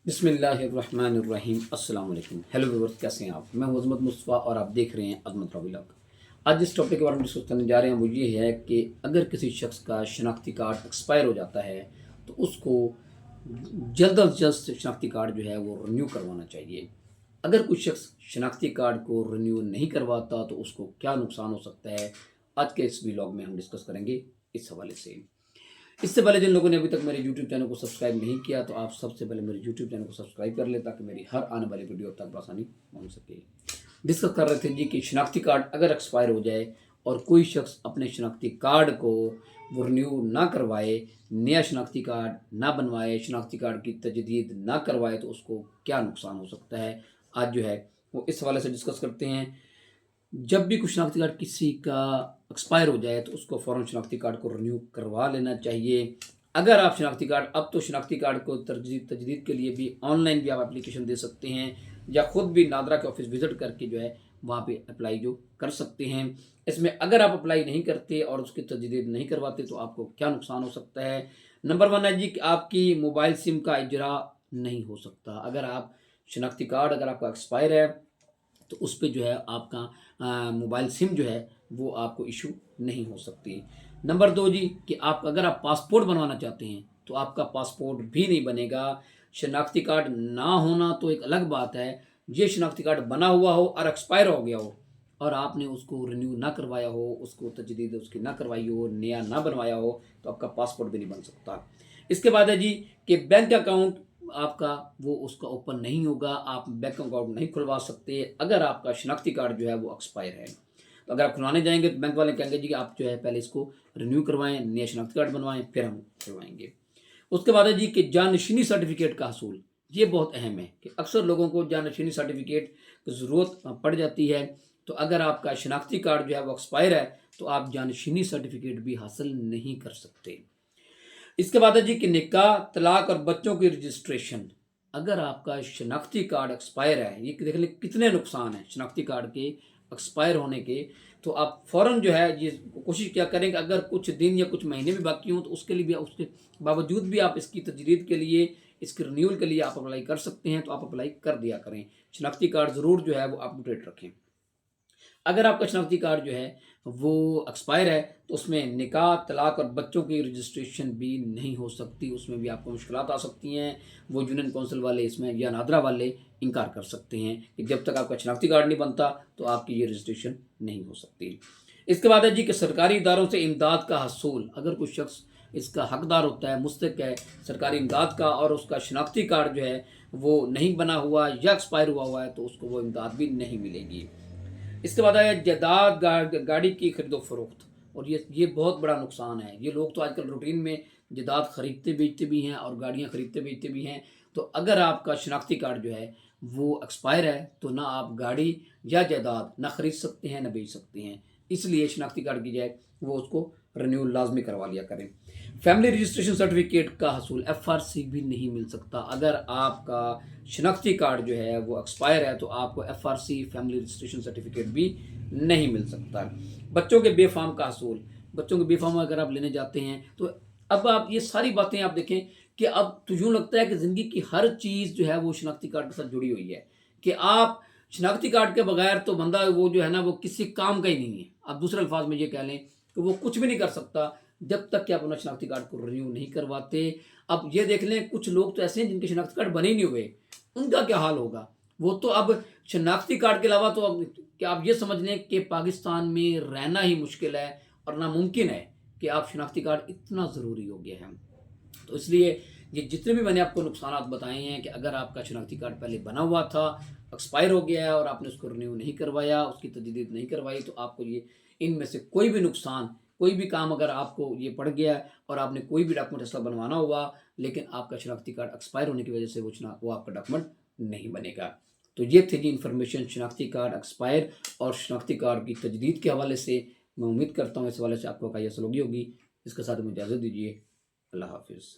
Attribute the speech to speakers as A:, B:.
A: بسم اللہ الرحمن الرحیم۔ السلام علیکم، ہیلو ویورز، کیسے ہیں آپ؟ میں ہوں عظمت مصطفیٰ اور آپ دیکھ رہے ہیں عظمت راوی لاگ۔ آج جس ٹاپک کے بارے میں ڈسکس کرنے جا رہے ہیں وہ یہ ہے کہ اگر کسی شخص کا شناختی کارڈ ایکسپائر ہو جاتا ہے تو اس کو جلد از جلد شناختی کارڈ جو ہے وہ رینیو کروانا چاہیے۔ اگر کوئی شخص شناختی کارڈ کو رینیو نہیں کرواتا تو اس کو کیا نقصان ہو سکتا ہے، آج کے اس ولاگ میں ہم ڈسکس کریں گے اس حوالے سے۔ اس سے پہلے جن لوگوں نے ابھی تک میرے یوٹیوب چینل کو سبسکرائب نہیں کیا تو آپ سب سے پہلے میرے یوٹیوب چینل کو سبسکرائب کر لیں تاکہ میری ہر آنے والی ویڈیو تک بآسانی پہنچ سکے۔ ڈسکس کر رہے تھے جی کہ شناختی کارڈ اگر ایکسپائر ہو جائے اور کوئی شخص اپنے شناختی کارڈ کو وہ رینیو نہ کروائے، نیا شناختی کارڈ نہ بنوائے، شناختی کارڈ کی تجدید نہ کروائے تو اس کو کیا نقصان ہو سکتا ہے، آج جو ہے وہ اس حوالے سے ڈسکس کرتے ہیں۔ جب بھی کوئی شناختی کارڈ کسی کا ایکسپائر ہو جائے تو اس کو فوراً شناختی کارڈ کو رینیو کروا لینا چاہیے۔ اگر آپ شناختی کارڈ، اب تو شناختی کارڈ کو تجدید کے لیے بھی آن لائن بھی آپ اپلیکیشن دے سکتے ہیں یا خود بھی نادرا کے آفس وزٹ کر کے جو ہے وہاں پہ اپلائی جو کر سکتے ہیں۔ اس میں اگر آپ اپلائی نہیں کرتے اور اس کی تجدید نہیں کرواتے تو آپ کو کیا نقصان ہو سکتا ہے۔ نمبر 1 ہے جی کہ آپ کی موبائل سم کا اجرا نہیں ہو سکتا۔ اگر آپ شناختی کارڈ اگر آپ کا ایکسپائر ہے تو اس پہ جو ہے آپ کا موبائل سم جو ہے وہ آپ کو ایشو نہیں ہو سکتی۔ نمبر 2 جی کہ اگر آپ پاسپورٹ بنوانا چاہتے ہیں تو آپ کا پاسپورٹ بھی نہیں بنے گا۔ شناختی کارڈ نہ ہونا تو ایک الگ بات ہے، یہ شناختی کارڈ بنا ہوا ہو اور ایکسپائر ہو گیا ہو اور آپ نے اس کو رینیو نہ کروایا ہو، اس کو تجدید اس کی نہ کروائی ہو، نیا نہ بنوایا ہو تو آپ کا پاسپورٹ بھی نہیں بن سکتا۔ اس کے بعد ہے جی کہ بینک اکاؤنٹ آپ کا وہ اس کا اوپن نہیں ہوگا، آپ بینک اکاؤنٹ نہیں کھلوا سکتے اگر آپ کا شناختی کارڈ جو ہے وہ ایکسپائر ہے۔ تو اگر آپ کھلوانے جائیں گے تو بینک والے کہیں گے جی کہ آپ جو ہے پہلے اس کو رینیو کروائیں، نیا شناختی کارڈ بنوائیں، پھر ہم کھلوائیں گے۔ اس کے بعد ہے جی کہ جانشینی سرٹیفکیٹ کا حصول، یہ بہت اہم ہے کہ اکثر لوگوں کو جانشینی سرٹیفکیٹ کی ضرورت پڑ جاتی ہے۔ تو اگر آپ کا شناختی کارڈ جو ہے وہ ایکسپائر ہے تو آپ جانشینی سرٹیفکیٹ بھی حاصل نہیں کر سکتے۔ اس کے بعد ہے جی کہ نکاح، طلاق اور بچوں کی رجسٹریشن، اگر آپ کا شناختی کارڈ ایکسپائر ہے، یہ دیکھ لیں کتنے نقصان ہیں شناختی کارڈ کے ایکسپائر ہونے کے، تو آپ فوراً جو ہے یہ کوشش کیا کریں کہ اگر کچھ دن یا کچھ مہینے بھی باقی ہوں تو اس کے لیے بھی، اس کے باوجود بھی آپ اس کی تجدید کے لیے، اس کے رینیول کے لیے آپ اپلائی کر سکتے ہیں، تو آپ اپلائی کر دیا کریں۔ شناختی کارڈ ضرور جو ہے وہ اپ ٹو ڈیٹ رکھیں۔ اگر آپ کا شناختی کارڈ جو ہے وہ ایکسپائر ہے تو اس میں نکاح، طلاق اور بچوں کی رجسٹریشن بھی نہیں ہو سکتی، اس میں بھی آپ کو مشکلات آ سکتی ہیں۔ وہ یونین کونسل والے اس میں یا نادرا والے انکار کر سکتے ہیں کہ جب تک آپ کا شناختی کارڈ نہیں بنتا تو آپ کی یہ رجسٹریشن نہیں ہو سکتی۔ اس کے بعد ہے جی کہ سرکاری اداروں سے امداد کا حصول، اگر کوئی شخص اس کا حقدار ہوتا ہے، مستحق ہے سرکاری امداد کا، اور اس کا شناختی کارڈ جو ہے وہ نہیں بنا ہوا یا ایکسپائر ہوا ہے تو اس کو وہ امداد بھی نہیں ملے گی۔ اس کے بعد آیا جائیداد، گاڑی کی خرید و فروخت، اور یہ بہت بڑا نقصان ہے۔ یہ لوگ تو آج کل روٹین میں جائیداد خریدتے بیچتے بھی ہیں اور گاڑیاں خریدتے بیچتے بھی ہیں۔ تو اگر آپ کا شناختی کارڈ جو ہے وہ ایکسپائر ہے تو نہ آپ گاڑی یا جائیداد نہ خرید سکتے ہیں نہ بیچ سکتے ہیں۔ اس لیے شناختی کارڈ کی جائے وہ اس کو رینیو لازمی کروا لیا کریں۔ فیملی رجسٹریشن سرٹیفکیٹ کا حصول، FRC بھی نہیں مل سکتا۔ اگر آپ کا شناختی کارڈ جو ہے وہ ایکسپائر ہے تو آپ کو FRC فیملی رجسٹریشن سرٹیفکیٹ بھی نہیں مل سکتا۔ بچوں کے بے فارم کا حصول، بچوں کے بے فارم اگر آپ لینے جاتے ہیں تو اب آپ یہ ساری باتیں آپ دیکھیں کہ اب تو یوں لگتا ہے کہ زندگی کی ہر چیز جو ہے وہ شناختی کارڈ کے ساتھ جڑی ہوئی ہے کہ آپ شناختی کارڈ کے بغیر تو بندہ وہ جو ہے نا وہ کسی کام کا ہی نہیں ہے۔ آپ دوسرے الفاظ میں یہ کہہ لیں کہ وہ کچھ بھی نہیں کر سکتا جب تک کہ آپ اپنا شناختی کارڈ کو رینیو نہیں کرواتے۔ اب یہ دیکھ لیں کچھ لوگ تو ایسے ہیں جن کے شناختی کارڈ بنے ہی نہیں ہوئے، ان کا کیا حال ہوگا؟ وہ تو اب شناختی کارڈ کے علاوہ تو اب کہ آپ یہ سمجھ لیں کہ پاکستان میں رہنا ہی مشکل ہے اور ناممکن ہے کہ آپ شناختی کارڈ اتنا ضروری ہو گیا ہے۔ تو اس لیے یہ جتنے بھی میں نے آپ کو نقصانات بتائے ہیں کہ اگر آپ کا شناختی کارڈ پہلے بنا ہوا تھا، ایکسپائر ہو گیا ہے اور آپ نے اس کو رینیو نہیں کروایا، اس کی تجدید نہیں کروائی، تو آپ کو یہ ان میں سے کوئی بھی نقصان، کوئی بھی کام اگر آپ کو یہ پڑ گیا اور آپ نے کوئی بھی ڈاکومنٹ ایسا بنوانا ہوا لیکن آپ کا شناختی کارڈ ایکسپائر ہونے کی وجہ سے وہ آپ کا ڈاکومنٹ نہیں بنے گا۔ تو یہ تھی جی انفارمیشن شناختی کارڈ ایکسپائر اور شناختی کارڈ کی تجدید کے حوالے سے۔ میں امید کرتا ہوں اس حوالے سے آپ کو کافی حاصل ہوگی۔ اس کے ساتھ مجھے اجازت دیجیے، اللہ حافظ۔